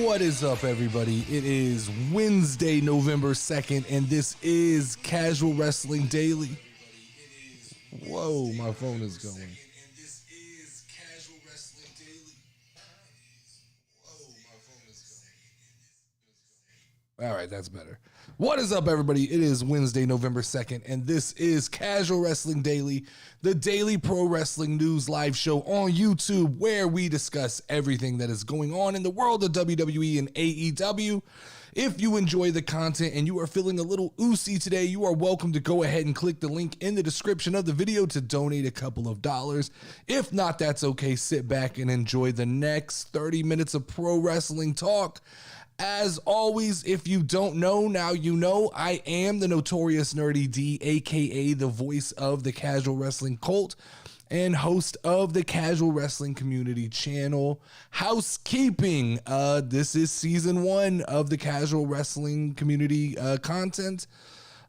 What is up, everybody? It is Wednesday, November 2nd, and this is Casual Wrestling Daily. Whoa, my phone is going. All right, that's better. What is up, everybody? It is Wednesday, November 2nd, and this is Casual Wrestling Daily, the daily pro wrestling news live show on YouTube where we discuss everything that is going on in the world of WWE and AEW. If you enjoy the content and you are feeling a little oozy today, you are welcome to go ahead and click the link in the description of the video to donate a couple of dollars. If not, that's okay. Sit back and enjoy the next 30 minutes of pro wrestling talk. As always, if you don't know, now you know, I am the Notorious Nerdy D, aka the voice of the Casual Wrestling Cult and host of the Casual Wrestling Community channel. Housekeeping, this is season 1 of the Casual Wrestling Community content.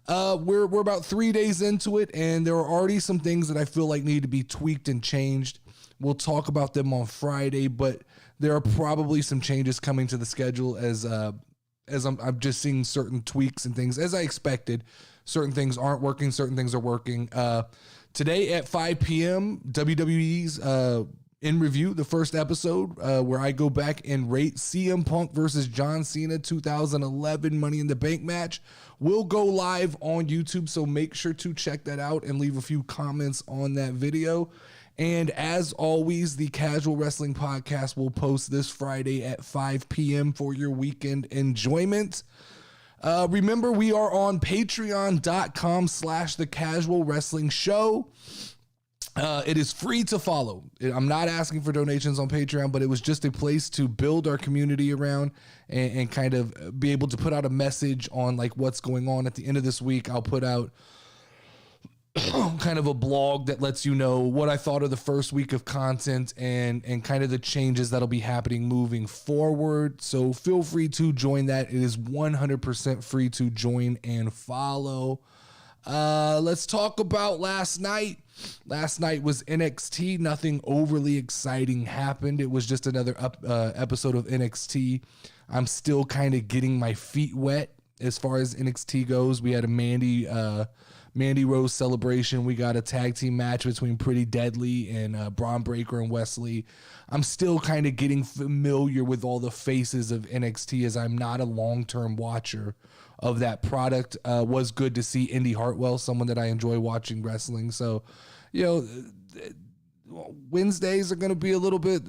We're about 3 days into it, and there are already some things that I feel like need to be tweaked and changed. We'll talk about them on Friday, but there are probably some changes coming to the schedule as I'm just seeing certain tweaks and things as I expected. Certain things aren't working, certain things are working. Today at 5 p.m., WWE's In Review, the first episode, where I go back and rate CM Punk versus John Cena 2011 Money in the Bank match, will go live on YouTube, so make sure to check that out and leave a few comments on that video. And as always, the Casual Wrestling Podcast will post this Friday at 5 p.m. for your weekend enjoyment. Remember, we are on patreon.com/The Casual Wrestling Show. It is free to follow. I'm not asking for donations on Patreon, but it was just a place to build our community around and kind of be able to put out a message on like what's going on. At the end of this week, I'll put out kind of a blog that lets you know what I thought of the first week of content and kind of the changes that'll be happening moving forward. So feel free to join that. It is 100% free to join and follow. Let's talk about last night. Last night was NXT. Nothing overly exciting happened. It was just another episode of NXT. I'm still kind of getting my feet wet as far as NXT goes. We had a Mandy Rose celebration. We got a tag team match between Pretty Deadly and Braun Breaker and Wesley. I'm still kind of getting familiar with all the faces of NXT as I'm not a long-term watcher of that product. Was good to see Indy Hartwell, someone that I enjoy watching wrestling. So, you know, Wednesdays are going to be a little bit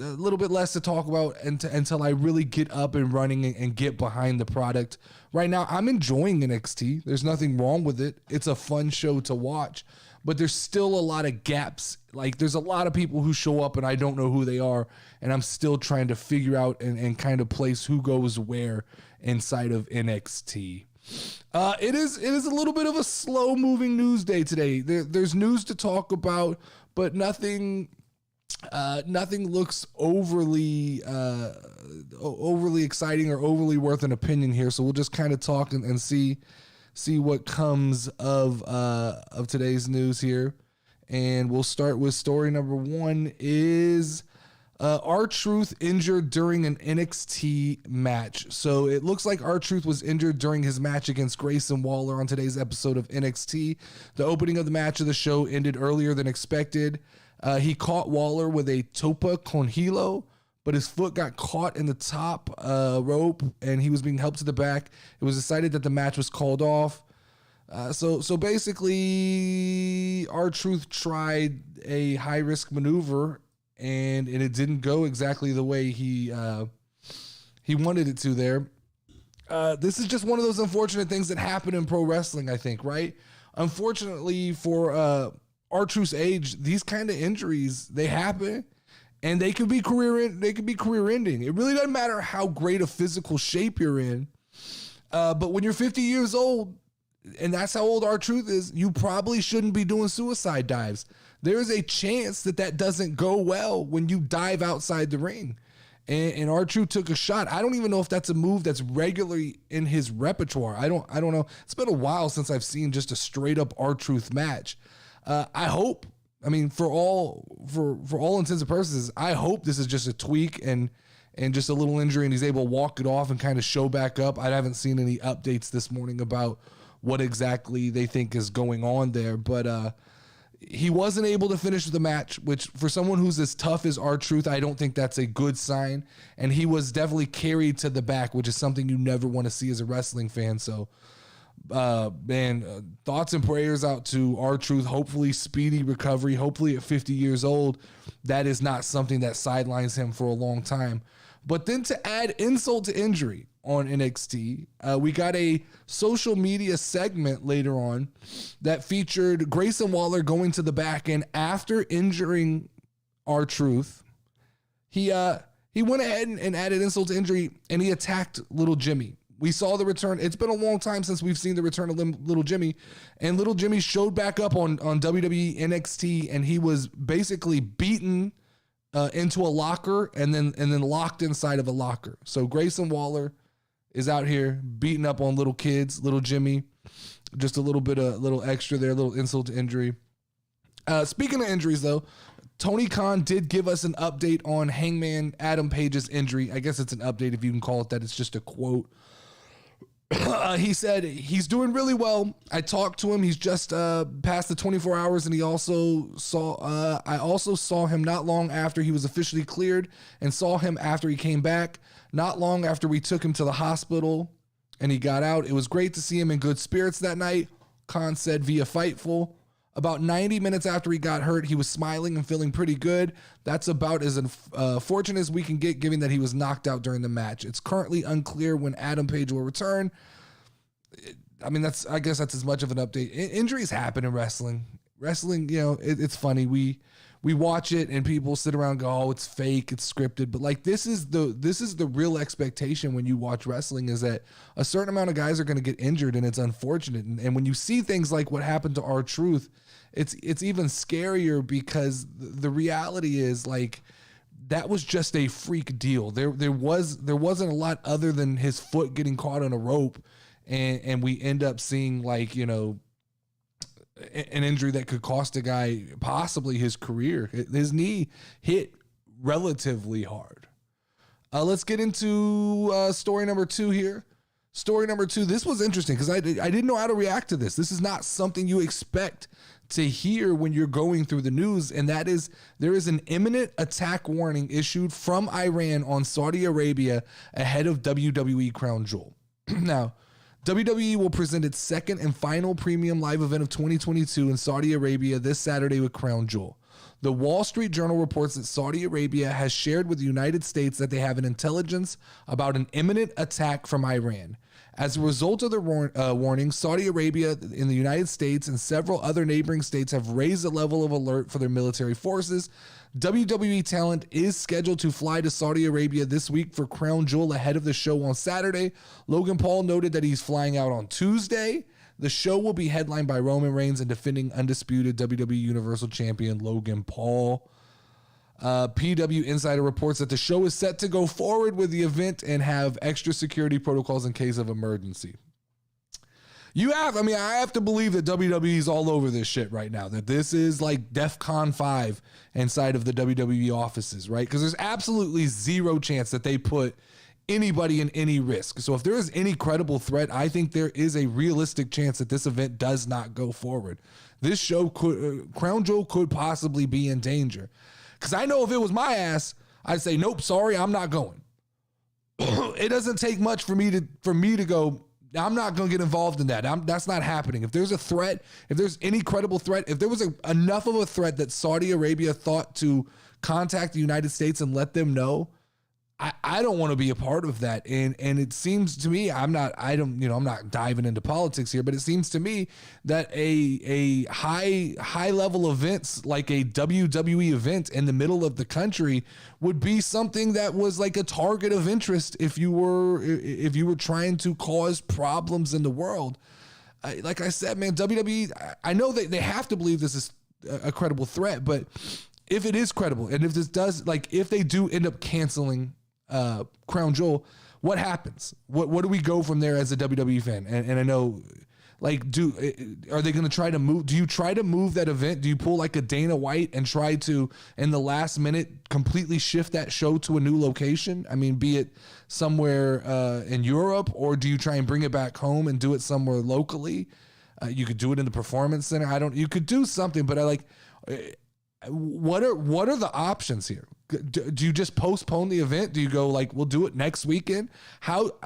less to talk about until I really get up and running and get behind the product. Right now, I'm enjoying NXT. There's nothing wrong with it. It's a fun show to watch, but there's still a lot of gaps. Like, there's a lot of people who show up and I don't know who they are, and I'm still trying to figure out and kind of place who goes where inside of NXT. It is a little bit of a slow moving news day today. There's news to talk about, but nothing looks overly exciting or overly worth an opinion here. So we'll just kind of talk and see what comes of today's news here. And we'll start with story number 1 is R-Truth injured during an NXT match. So it looks like R-Truth was injured during his match against Grayson Waller on today's episode of NXT. The opening of the match of the show ended earlier than expected. He caught Waller with a topa con hilo, but his foot got caught in the top rope and he was being helped to the back. It was decided that the match was called off. So basically, R-Truth tried a high-risk maneuver and it didn't go exactly the way he wanted it to there. This is just one of those unfortunate things that happen in pro wrestling, I think, right? Unfortunately for R-Truth's age, these kind of injuries, they happen, and they could be career ending. It really doesn't matter how great a physical shape you're in. But when you're 50 years old, and that's how old R-Truth is, you probably shouldn't be doing suicide dives. There is a chance that doesn't go well when you dive outside the ring. And R-Truth took a shot. I don't even know if that's a move that's regularly in his repertoire. I don't know. It's been a while since I've seen just a straight up R-Truth match. I hope, for all intents and purposes, I hope this is just a tweak and just a little injury and he's able to walk it off and kind of show back up. I haven't seen any updates this morning about what exactly they think is going on there, but he wasn't able to finish the match, which for someone who's as tough as R-Truth, I don't think that's a good sign. And he was definitely carried to the back, which is something you never want to see as a wrestling fan. So, thoughts and prayers out to R-Truth. Hopefully speedy recovery. Hopefully at 50 years old, that is not something that sidelines him for a long time. But then to add insult to injury on NXT, we got a social media segment later on that featured Grayson Waller going to the back end after injuring R-Truth. He went ahead and added insult to injury, and he attacked Little Jimmy. We saw the return. It's been a long time since we've seen the return of Little Jimmy, and Little Jimmy showed back up on WWE NXT, and he was basically beaten into a locker and then locked inside of a locker. So Grayson Waller is out here beating up on little kids, Little Jimmy. Just a little extra there, a little insult to injury. Speaking of injuries, though, Tony Khan did give us an update on Hangman Adam Page's injury. I guess it's an update if you can call it that. It's just a quote. He said he's doing really well. I talked to him. He's just past the 24 hours, and I also saw him not long after he was officially cleared, and saw him after he came back. Not long after we took him to the hospital, and he got out. It was great to see him in good spirits that night. Khan said via Fightful. About 90 minutes after he got hurt, he was smiling and feeling pretty good. That's about as fortunate as we can get, given that he was knocked out during the match. It's currently unclear when Adam Page will return. I guess that's as much of an update. Injuries happen in wrestling. Wrestling, it's funny. We watch it and people sit around and go, "Oh, it's fake, it's scripted." But like this is the real expectation when you watch wrestling, is that a certain amount of guys are going to get injured, and it's unfortunate. And when you see things like what happened to R-Truth, it's even scarier, because the reality is, like, that was just a freak deal. There wasn't a lot other than his foot getting caught on a rope, and we end up seeing, like, an injury that could cost a guy possibly his career. His knee hit relatively hard. Let's get into story number 2 here. Story number 2. This was interesting because I didn't know how to react to this. This is not something you expect to hear when you're going through the news, and that is there is an imminent attack warning issued from Iran on Saudi Arabia ahead of WWE Crown Jewel. Now, WWE will present its second and final premium live event of 2022 in Saudi Arabia this Saturday with Crown Jewel. The Wall Street Journal reports that Saudi Arabia has shared with the United States that they have an intelligence about an imminent attack from Iran. As a result of the warning, Saudi Arabia in the United States and several other neighboring states have raised the level of alert for their military forces. WWE talent is scheduled to fly to Saudi Arabia this week for Crown Jewel ahead of the show on Saturday. Logan Paul noted that he's flying out on Tuesday. The show will be headlined by Roman Reigns and defending undisputed WWE Universal Champion Logan Paul. PW Insider reports that the show is set to go forward with the event and have extra security protocols in case of emergency. I have to believe that WWE is all over this shit right now, that this is like DEFCON 5 inside of the WWE offices, right? Because there's absolutely zero chance that they put anybody in any risk. So if there is any credible threat, I think there is a realistic chance that this event does not go forward. This show Crown Jewel could possibly be in danger. Because I know if it was my ass, I'd say, nope, sorry, I'm not going. It doesn't take much for me to go, I'm not going to get involved in that. That's not happening. If there's a threat, if there's any credible threat, if there was enough of a threat that Saudi Arabia thought to contact the United States and let them know, I don't want to be a part of that. And it seems to me, I'm not diving into politics here, but it seems to me that a high level events like a WWE event in the middle of the country would be something that was like a target of interest if you were trying to cause problems in the world. Like I said, man, WWE, I know they have to believe this is a credible threat, but if it is credible, and if this does, like, if they do end up canceling Crown Jewel, what happens? What do we go from there as a WWE fan? And I know, like, are they going to try to move? Do you try to move that event? Do you pull like a Dana White and try to, in the last minute, completely shift that show to a new location? I mean, be it somewhere in Europe, or do you try and bring it back home and do it somewhere locally? You could do it in the Performance Center. You could do something, but what are the options here? Do you just postpone the event? Do you go like, we'll do it next weekend?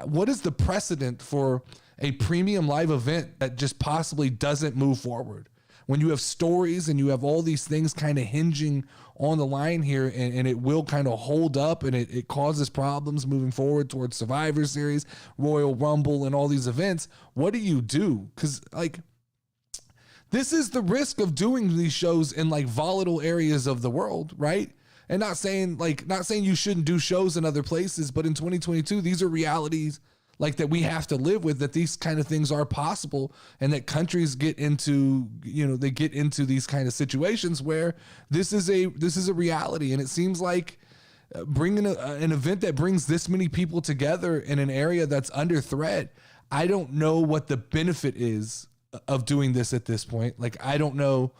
What is the precedent for a premium live event that just possibly doesn't move forward? When you have stories and you have all these things kind of hinging on the line here, and it will kind of hold up, and it causes problems moving forward towards Survivor Series, Royal Rumble, and all these events, what do you do? Because, like, this is the risk of doing these shows in like volatile areas of the world, right? And not saying you shouldn't do shows in other places, but in 2022, these are realities like that we have to live with, that these kind of things are possible, and that countries get into, they get into these kind of situations where this is a reality. And it seems like bringing an event that brings this many people together in an area that's under threat, I don't know what the benefit is of doing this at this point. Like, I don't know.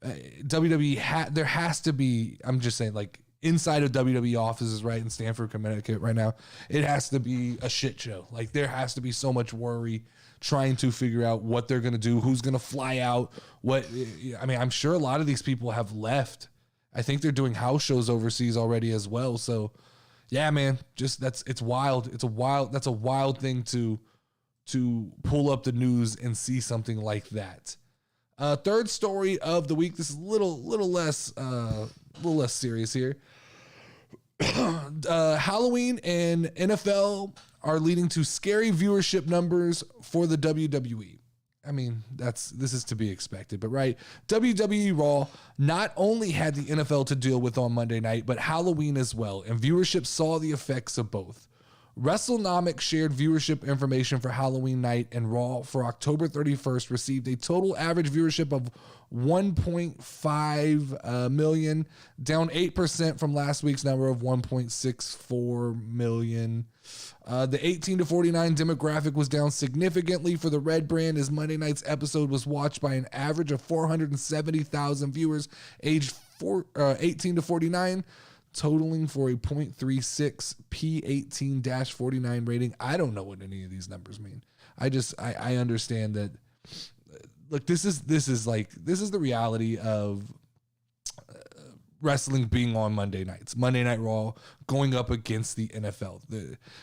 WWE there has to be, I'm just saying, like, inside of WWE offices, right, in Stamford, Connecticut right now, it has to be a shit show. Like, there has to be so much worry trying to figure out what they're going to do, who's going to fly out, I'm sure a lot of these people have left. I think they're doing house shows overseas already as well. So yeah, man, it's wild. That's a wild thing to pull up the news and see something like that. Third story of the week. This is a little less serious here. Halloween and NFL are leading to scary viewership numbers for the WWE. I mean, this is to be expected, but right. WWE Raw not only had the NFL to deal with on Monday night, but Halloween as well, and viewership saw the effects of both. WrestleNomics shared viewership information for Halloween night, and Raw for October 31st received a total average viewership of 1.5 million, down 8% from last week's number of 1.64 million. The 18 to 49 demographic was down significantly for the Red Brand, as Monday night's episode was watched by an average of 470,000 viewers aged 18 to 49. Totaling for a 0.36 P18-49 rating. I don't know what any of these numbers mean. I understand that. Look, this is the reality of wrestling being on Monday nights. Monday Night Raw going up against the NFL.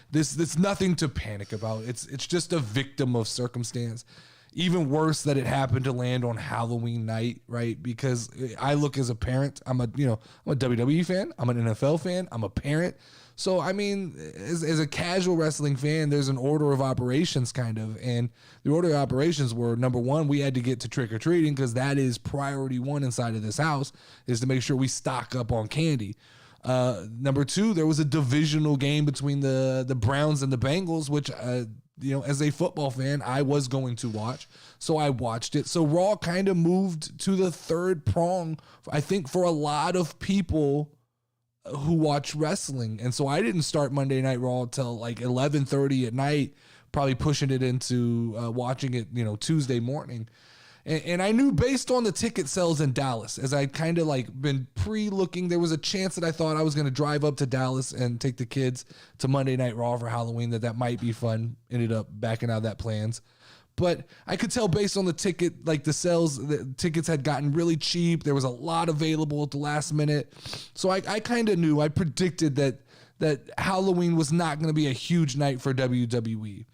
This nothing to panic about. It's just a victim of circumstance. Even worse that it happened to land on Halloween night, right? Because I look as a parent, I'm a WWE fan, I'm an NFL fan, I'm a parent. So, I mean, as a casual wrestling fan, there's an order of operations kind of. And the order of operations were, number one, we had to get to trick-or-treating, because that is priority one inside of this house, is to make sure we stock up on candy. Number two, there was a divisional game between the Browns and the Bengals, which as a football fan, I was going to watch. So I watched it. So Raw kind of moved to the third prong, I think, for a lot of people who watch wrestling. And so I didn't start Monday Night Raw until like 11:30 at night, probably pushing it into watching it, Tuesday morning. And I knew, based on the ticket sales in Dallas, as I kind of like been pre-looking, there was a chance that I thought I was going to drive up to Dallas and take the kids to Monday Night Raw for Halloween, that might be fun. Ended up backing out of that plans. But I could tell based on the ticket, like the sales, the tickets had gotten really cheap. There was a lot available at the last minute. So I kind of knew, I predicted that Halloween was not going to be a huge night for WWE.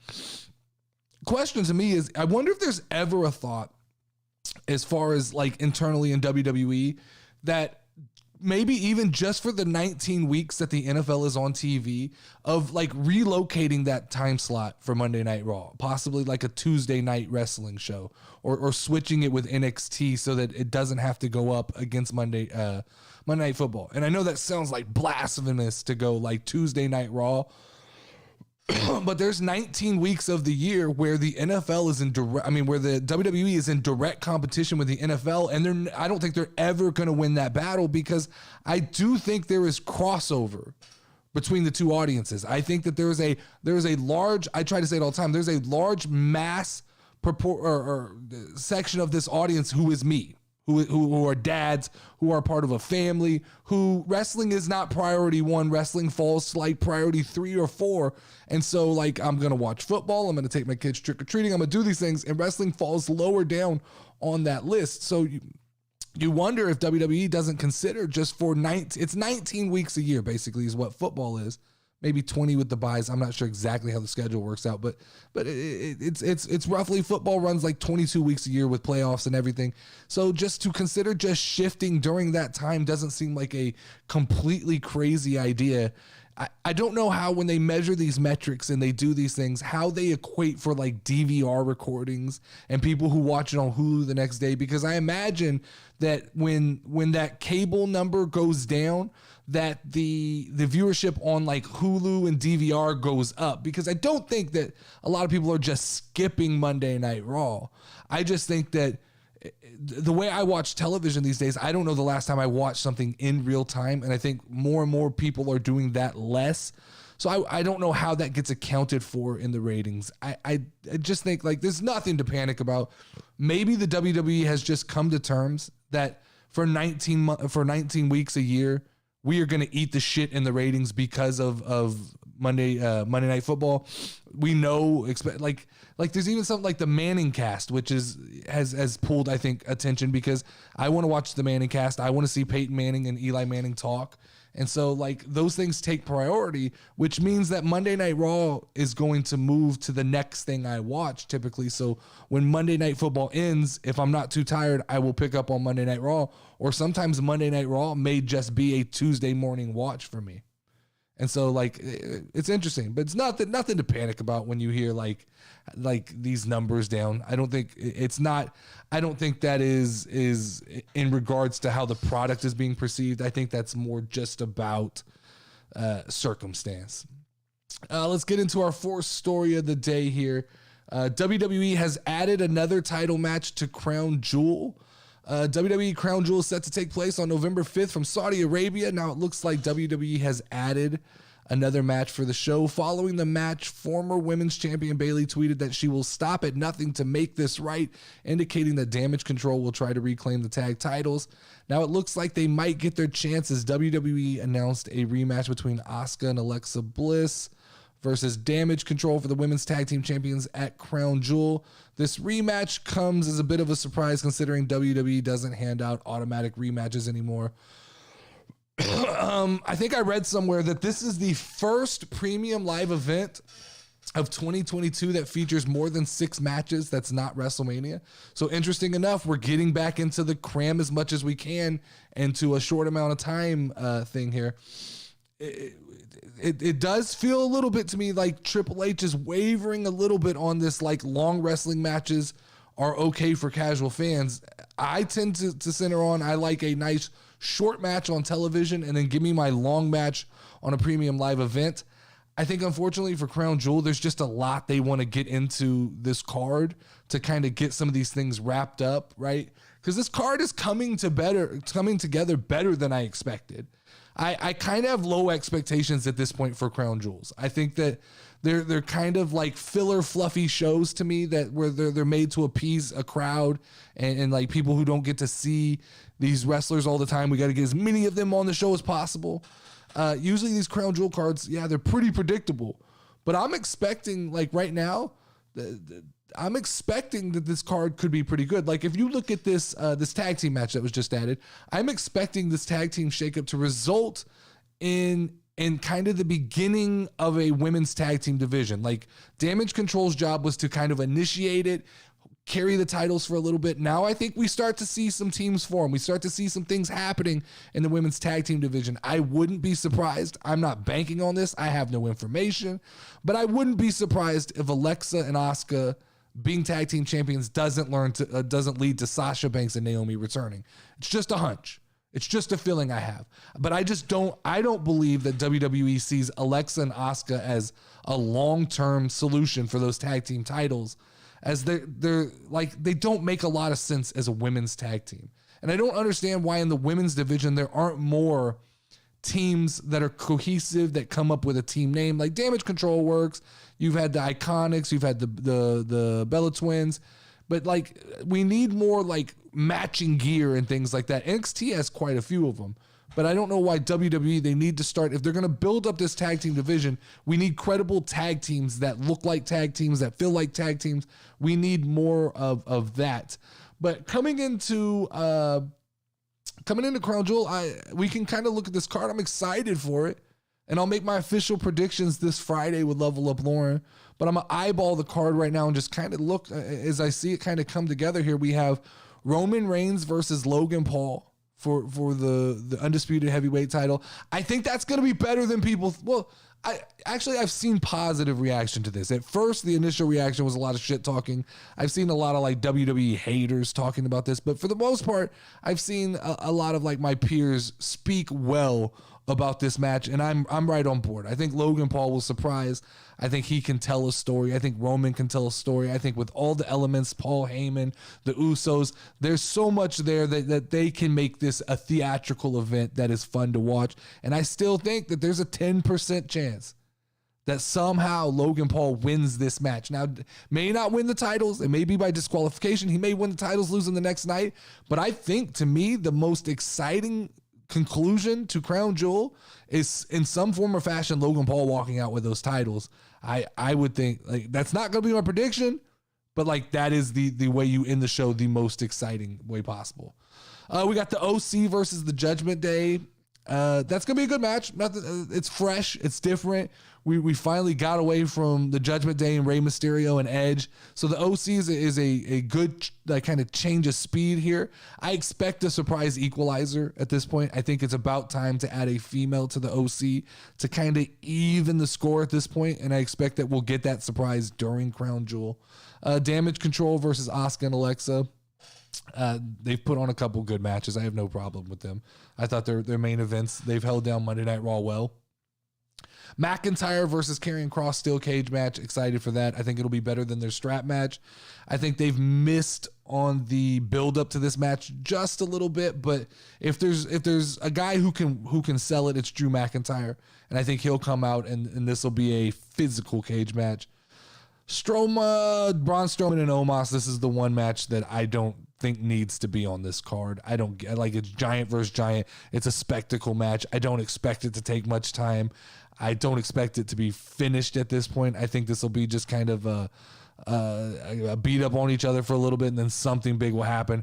Question to me is, I wonder if there's ever a thought, as far as like internally in WWE, that maybe even just for the 19 weeks that the NFL is on TV, of like relocating that time slot for Monday Night Raw, possibly like a Tuesday night wrestling show, or switching it with NXT so that it doesn't have to go up against Monday Night Football. And I know that sounds like blasphemous to go like Tuesday Night Raw, but there's 19 weeks of the year where the NFL is where the WWE is in direct competition with the NFL, and I don't think they're ever going to win that battle, because I do think there is crossover between the two audiences. I think that there is a large, I try to say it all the time, there's a large mass section of this audience who is me. Who are dads, who are part of a family, who wrestling is not priority 1. Wrestling falls to like priority 3 or 4. And so like, I'm going to watch football. I'm going to take my kids trick-or-treating. I'm going to do these things. And wrestling falls lower down on that list. So you wonder if WWE doesn't consider just for it's 19 weeks a year, basically, is what football is. Maybe 20 with the buys. I'm not sure exactly how the schedule works out, but it's roughly, football runs like 22 weeks a year with playoffs and everything. So just to consider just shifting during that time doesn't seem like a completely crazy idea. I don't know how, when they measure these metrics and they do these things, how they equate for like DVR recordings and people who watch it on Hulu the next day, because I imagine that when that cable number goes down, that the viewership on like Hulu and DVR goes up, because I don't think that a lot of people are just skipping Monday Night Raw. I just think that the way I watch television these days, I don't know the last time I watched something in real time, and I think more and more people are doing that less. So I don't know how that gets accounted for in the ratings. I just think like there's nothing to panic about. Maybe the WWE has just come to terms that for 19 weeks a year, we are going to eat the shit in the ratings because of Monday Night Football. We know, like there's even something like the Manning cast, which has pulled, I think, attention, because I want to watch the Manning cast. I want to see Peyton Manning and Eli Manning talk. And so like those things take priority, which means that Monday Night Raw is going to move to the next thing I watch typically. So when Monday Night Football ends, if I'm not too tired, I will pick up on Monday Night Raw, or sometimes Monday Night Raw may just be a Tuesday morning watch for me. And so like, it's interesting, but it's nothing to panic about when you hear like these numbers down. I don't think that is in regards to how the product is being perceived. I think that's more just about circumstance. Let's get into our fourth story of the day here. WWE has added another title match to Crown Jewel. WWE Crown Jewel is set to take place on November 5th from Saudi Arabia. Now it looks like WWE has added another match for the show. Following the match, former women's champion Bayley tweeted that she will stop at nothing to make this right, indicating that Damage Control will try to reclaim the tag titles. Now it looks like they might get their chance, as WWE announced a rematch between Asuka and Alexa Bliss versus Damage Control for the women's tag team champions at Crown Jewel. This rematch comes as a bit of a surprise, considering WWE doesn't hand out automatic rematches anymore. I think I read somewhere that this is the first premium live event of 2022 that features more than 6 matches that's not WrestleMania. So interesting enough, we're getting back into the cram as much as we can into a short amount of time thing here. It does feel a little bit to me like Triple H is wavering a little bit on this, like long wrestling matches are okay for casual fans. I tend to center on, I like a nice short match on television and then give me my long match on a premium live event. I think unfortunately for Crown Jewel, there's just a lot they want to get into this card to kind of get some of these things wrapped up, right? Because this card is coming together better than I expected. I kind of have low expectations at this point for Crown Jewels. I think that they're kind of like filler, fluffy shows to me that where they're made to appease a crowd and like people who don't get to see these wrestlers all the time. We got to get as many of them on the show as possible. Usually these Crown Jewel cards, yeah, they're pretty predictable, but I'm expecting, like right now, I'm expecting that this card could be pretty good. Like if you look at this this tag team match that was just added, I'm expecting this tag team shakeup to result in kind of the beginning of a women's tag team division. Like Damage Control's job was to kind of initiate it, carry the titles for a little bit. Now I think we start to see some teams form. We start to see some things happening in the women's tag team division. I wouldn't be surprised. I'm not banking on this. I have no information, but I wouldn't be surprised if Alexa and Asuka being tag team champions doesn't lead to Sasha Banks and Naomi returning. It's just a hunch. It's just a feeling I have. But I don't believe that WWE sees Alexa and Asuka as a long-term solution for those tag team titles, as they're like, they don't make a lot of sense as a women's tag team. And I don't understand why in the women's division there aren't more teams that are cohesive, that come up with a team name. Like Damage Control works. You've had the Iconics, you've had the Bella Twins, but like we need more like matching gear and things like that. NXT has quite a few of them, but I don't know why WWE, they need to start, if they're going to build up this tag team division, we need credible tag teams that look like tag teams, that feel like tag teams. We need more of that. But coming into Crown Jewel, we can kind of look at this card. I'm excited for it. And I'll make my official predictions this Friday with Level Up Lauren. But I'm going to eyeball the card right now and just kind of look as I see it kind of come together here. We have Roman Reigns versus Logan Paul for the undisputed heavyweight title. I think that's going to be better than people. Well, I've seen positive reaction to this. At first, the initial reaction was a lot of shit talking. I've seen a lot of like WWE haters talking about this, but for the most part, I've seen a lot of like my peers speak well about this match, and I'm right on board. I think Logan Paul will surprise. I think he can tell a story. I think Roman can tell a story. I think with all the elements, Paul Heyman, the Usos, there's so much there that they can make this a theatrical event that is fun to watch. And I still think that there's a 10% chance that somehow Logan Paul wins this match. Now, may not win the titles. It may be by disqualification. He may win the titles, losing the next night. But I think, to me, the most exciting conclusion to Crown Jewel is in some form or fashion Logan Paul walking out with those titles. I would think like that's not going to be my prediction, but like that is the way you end the show the most exciting way possible. We got the OC versus the Judgment Day. That's gonna be a good match. It's fresh, it's different. We finally got away from the Judgment Day and Rey Mysterio and Edge. So the OC is a good like kind of change of speed here. I expect a surprise equalizer at this point. I think it's about time to add a female to the OC to kind of even the score at this point, and I expect that we'll get that surprise during Crown Jewel. Damage Control versus Asuka and Alexa. They've put on a couple good matches. I have no problem with them. I thought their main events, they've held down Monday Night Raw well. McIntyre versus Karrion Kross steel cage match. Excited for that. I think it'll be better than their strap match. I think they've missed on the build up to this match just a little bit, but if there's a guy who can sell it, it's Drew McIntyre, and I think he'll come out and this will be a physical cage match. Braun Strowman and Omos. This is the one match that I don't think needs to be on this card. I don't get, like, it's giant versus giant. It's a spectacle match. I don't expect it to take much time. I don't expect it to be finished at this point. I think this will be just kind of a beat up on each other for a little bit, and then something big will happen.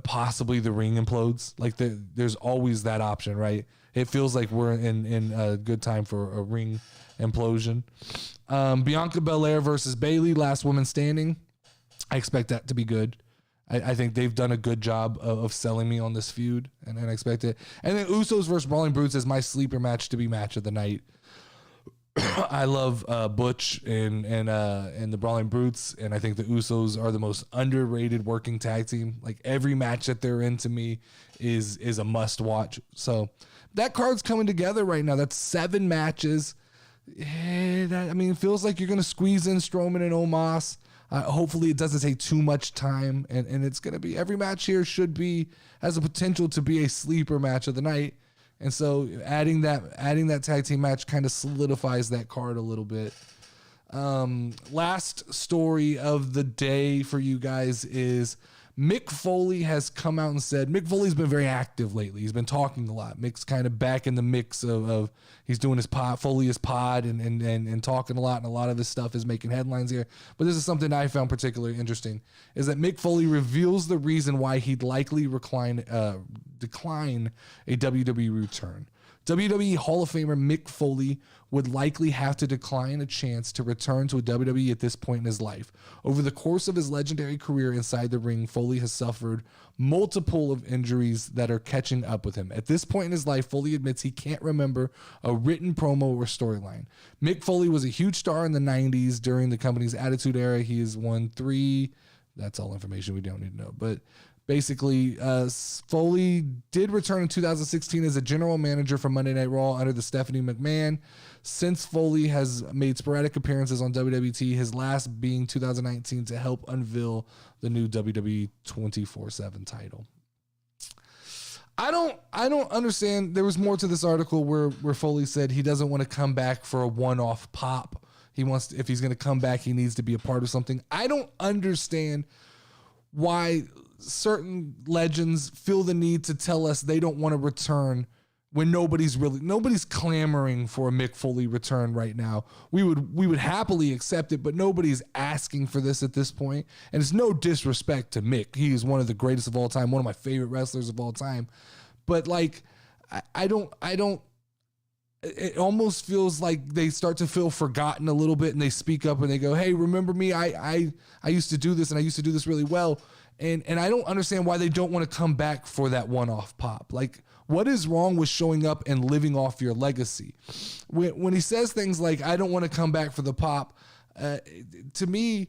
Possibly the ring implodes. Like there's always that option, right? It feels like we're in a good time for a ring implosion. Bianca Belair versus Bayley, last woman standing. I expect that to be good. I think they've done a good job of selling me on this feud, and I expect it. And then Usos versus Brawling Brutes is my sleeper match to be match of the night. I love Butch and the Brawling Brutes, and I think the Usos are the most underrated working tag team. Like every match that they're in to me is a must watch. So that card's coming together right now. That's 7 matches. It feels like you're gonna squeeze in Strowman and Omos. Hopefully it doesn't take too much time, and it's gonna be, every match here has the potential to be a sleeper match of the night. And so adding that tag team match kind of solidifies that card a little bit. Last story of the day for you guys is Mick Foley has come out and said, Mick Foley's been very active lately. He's been talking a lot. Mick's kind of back in the mix of he's doing his pod, Foley's pod and talking a lot, and a lot of his stuff is making headlines here. But this is something I found particularly interesting, is that Mick Foley reveals the reason why he'd likely decline a WWE return. WWE Hall of Famer Mick Foley would likely have to decline a chance to return to a WWE at this point in his life. Over the course of his legendary career inside the ring, Foley has suffered multiple of injuries that are catching up with him. At this point in his life, Foley admits he can't remember a written promo or storyline. Mick Foley was a huge star in the 90s during the company's Attitude Era. He has won 3. That's all information we don't need to know. But basically, Foley did return in 2016 as a general manager for Monday Night Raw under the Stephanie McMahon. Since Foley has made sporadic appearances on WWT, his last being 2019 to help unveil the new WWE 24/7 title. I don't understand. There was more to this article where Foley said he doesn't want to come back for a one-off pop. He wants, if he's going to come back, he needs to be a part of something. I don't understand why certain legends feel the need to tell us they don't want to return when nobody's clamoring for a Mick Foley return right now. We would happily accept it, but nobody's asking for this at this point. And it's no disrespect to Mick. He is one of the greatest of all time, one of my favorite wrestlers of all time. But like, I don't, it almost feels like they start to feel forgotten a little bit, and they speak up and they go, hey, remember me? I used to do this, and I used to do this really well. And I don't understand why they don't want to come back for that one-off pop. Like, what is wrong with showing up and living off your legacy? When he says things like, I don't want to come back for the pop, to me,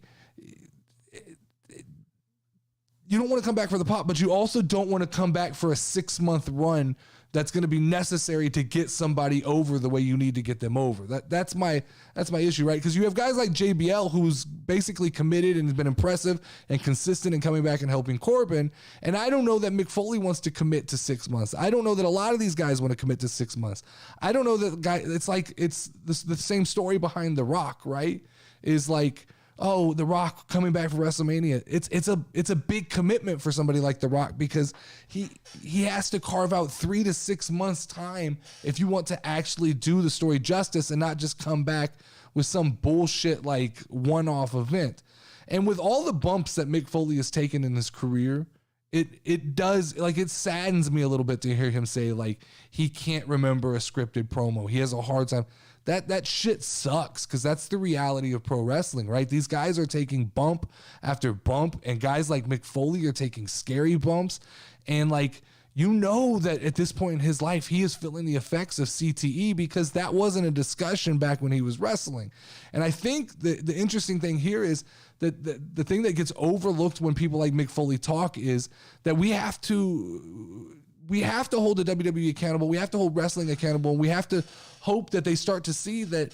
you don't want to come back for the pop, but you also don't want to come back for a 6-month run that's going to be necessary to get somebody over the way you need to get them over. That's my issue, right? Because you have guys like JBL, who's basically committed and has been impressive and consistent in coming back and helping Corbin. And I don't know that Mick Foley wants to commit to 6 months. I don't know that a lot of these guys want to commit to 6 months. I don't know that it's like, it's the same story behind The Rock, right? Is like, oh, The Rock coming back for WrestleMania. It's a big commitment for somebody like The Rock, because he has to carve out 3 to 6 months time if you want to actually do the story justice and not just come back with some bullshit like one-off event. And with all the bumps that Mick Foley has taken in his career, it does, like, it saddens me a little bit to hear him say like he can't remember a scripted promo. He has a hard time. That shit sucks, because that's the reality of pro wrestling, right? These guys are taking bump after bump, and guys like Mick Foley are taking scary bumps. And like, you know that at this point in his life, he is feeling the effects of CTE, because that wasn't a discussion back when he was wrestling. And I think the interesting thing here is that the thing that gets overlooked when people like Mick Foley talk is that we have to hold the WWE accountable. We have to hold wrestling accountable. And we have to hope that they start to see that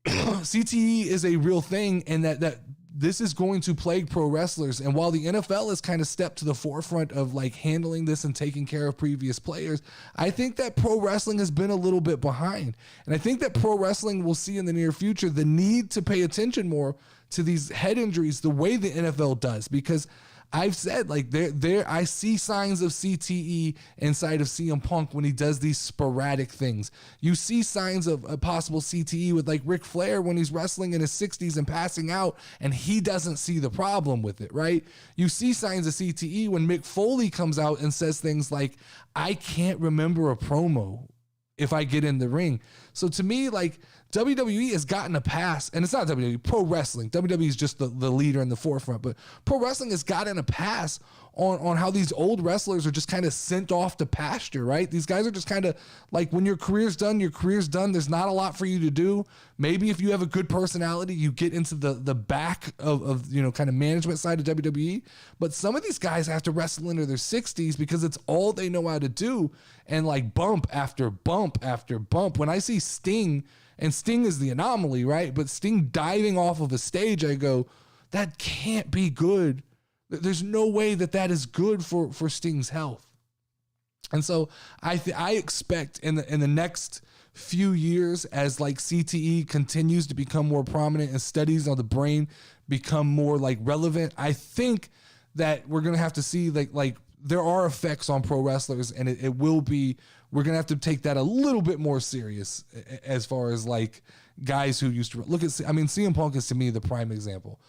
CTE is a real thing, and that this is going to plague pro wrestlers. And while the NFL has kind of stepped to the forefront of like handling this and taking care of previous players, I think that pro wrestling has been a little bit behind. And I think that pro wrestling will see in the near future the need to pay attention more to these head injuries the way the NFL does, because I've said, like, I see signs of CTE inside of CM Punk when he does these sporadic things. You see signs of a possible CTE with like Ric Flair when he's wrestling in his 60s and passing out, and he doesn't see the problem with it, right? You see signs of CTE when Mick Foley comes out and says things like, I can't remember a promo if I get in the ring. So to me, like, WWE has gotten a pass, and it's not WWE, pro wrestling. WWE is just the leader in the forefront, but pro wrestling has gotten a pass on how these old wrestlers are just kind of sent off to pasture, right? These guys are just kind of like, when your career's done, your career's done. There's not a lot for you to do. Maybe if you have a good personality, you get into the back of you know, kind of management side of WWE. But some of these guys have to wrestle into their 60s because it's all they know how to do. And like bump after bump after bump. When I see Sting, and Sting is the anomaly, right? But Sting diving off of a stage, I go, that can't be good. There's no way that is good for Sting's health. And so I expect in the next few years, as like CTE continues to become more prominent and studies on the brain become more like relevant, I think that we're gonna have to see like there are effects on pro wrestlers, and it will be, we're gonna have to take that a little bit more serious as far as like guys who used to look at. I mean, CM Punk is to me the prime example.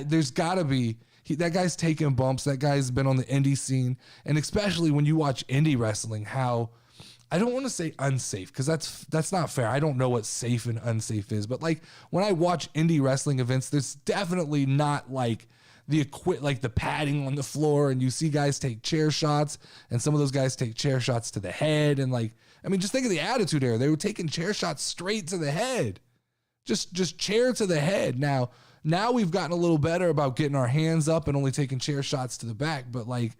There's gotta be. That guy's taking bumps. That guy's been on the indie scene. And especially when you watch indie wrestling, how I don't want to say unsafe because that's not fair. I don't know what safe and unsafe is, but like when I watch indie wrestling events, there's definitely not like the padding on the floor, and you see guys take chair shots, and some of those guys take chair shots to the head, and like, I mean, just think of the Attitude Era. They were taking chair shots straight to the head, just chair to the head. Now we've gotten a little better about getting our hands up and only taking chair shots to the back, but like,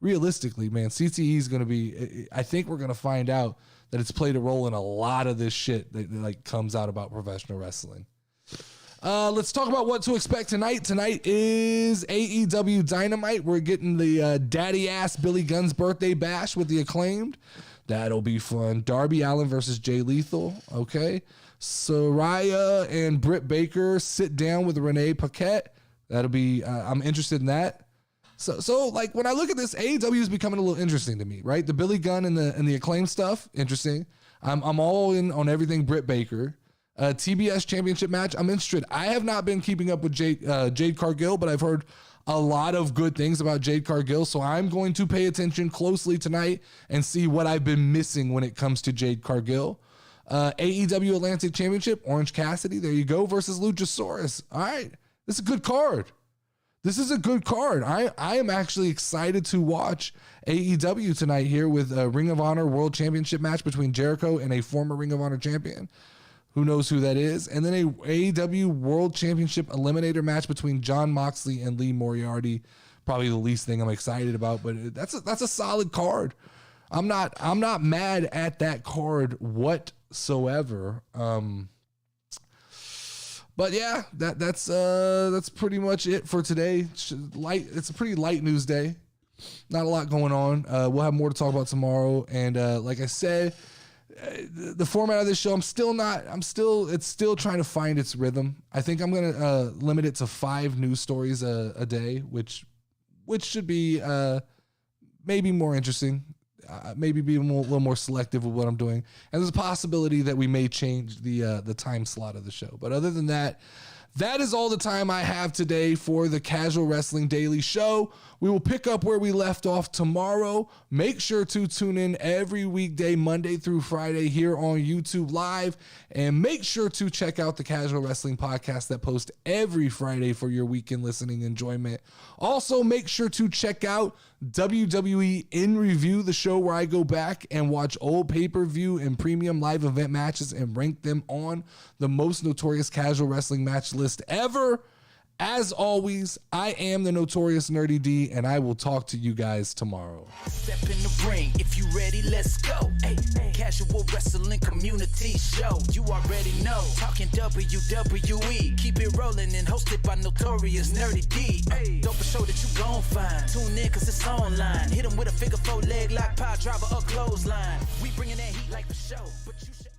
realistically, man, CTE is going to be, I think we're going to find out that it's played a role in a lot of this shit that like comes out about professional wrestling. Let's talk about what to expect tonight. Tonight is AEW Dynamite. We're getting the daddy ass Billy Gunn's birthday bash with the Acclaimed. That'll be fun. Darby Allin versus Jay Lethal. Okay. Saraya and Britt Baker sit down with Renee Paquette. That'll be, I'm interested in that. So like when I look at this, AEW is becoming a little interesting to me, right? The Billy Gunn and the Acclaim stuff, interesting. I'm all in on everything Britt Baker. TBS championship match, I'm interested. I have not been keeping up with Jade Cargill, but I've heard a lot of good things about Jade Cargill, so I'm going to pay attention closely tonight and see what I've been missing when it comes to Jade Cargill. AEW Atlantic Championship, Orange Cassidy, there you go, versus Luchasaurus. All right, this is a good card. This is a good card. I am actually excited to watch AEW tonight here with a Ring of Honor World Championship match between Jericho and a former Ring of Honor champion. Who knows who that is? And then a AEW World Championship Eliminator match between Jon Moxley and Lee Moriarty. Probably the least thing I'm excited about, but that's a solid card. I'm not mad at that card whatsoever. But yeah, that's pretty much it for today. It's a pretty light news day. Not a lot going on. We'll have more to talk about tomorrow. And like I said, the format of this show, it's still trying to find its rhythm. I think I'm gonna limit it to 5 news stories a day, which should be maybe more interesting. Maybe be a little more selective with what I'm doing. And there's a possibility that we may change the time slot of the show. But other than that, that is all the time I have today for the Casual Wrestling Daily Show. We will pick up where we left off tomorrow. Make sure to tune in every weekday, Monday through Friday here on YouTube Live. And make sure to check out the Casual Wrestling Podcast that posts every Friday for your weekend listening enjoyment. Also, make sure to check out WWE In Review, the show where I go back and watch old pay-per-view and premium live event matches and rank them on the most notorious casual wrestling match list ever. As always, I am the Notorious Nerdy D, and I will talk to you guys tomorrow. Step in the ring, if you ready, let's go. Hey, Casual Wrestling Community Show. You already know, talking WWE. Keep it rolling and hosted by Notorious Nerdy D. Don't be sure that you gon' find. Tune in cause it's online. Hit 'em with a figure 4 leg lock, power driver or clothesline. We bringing that heat like the show, but you should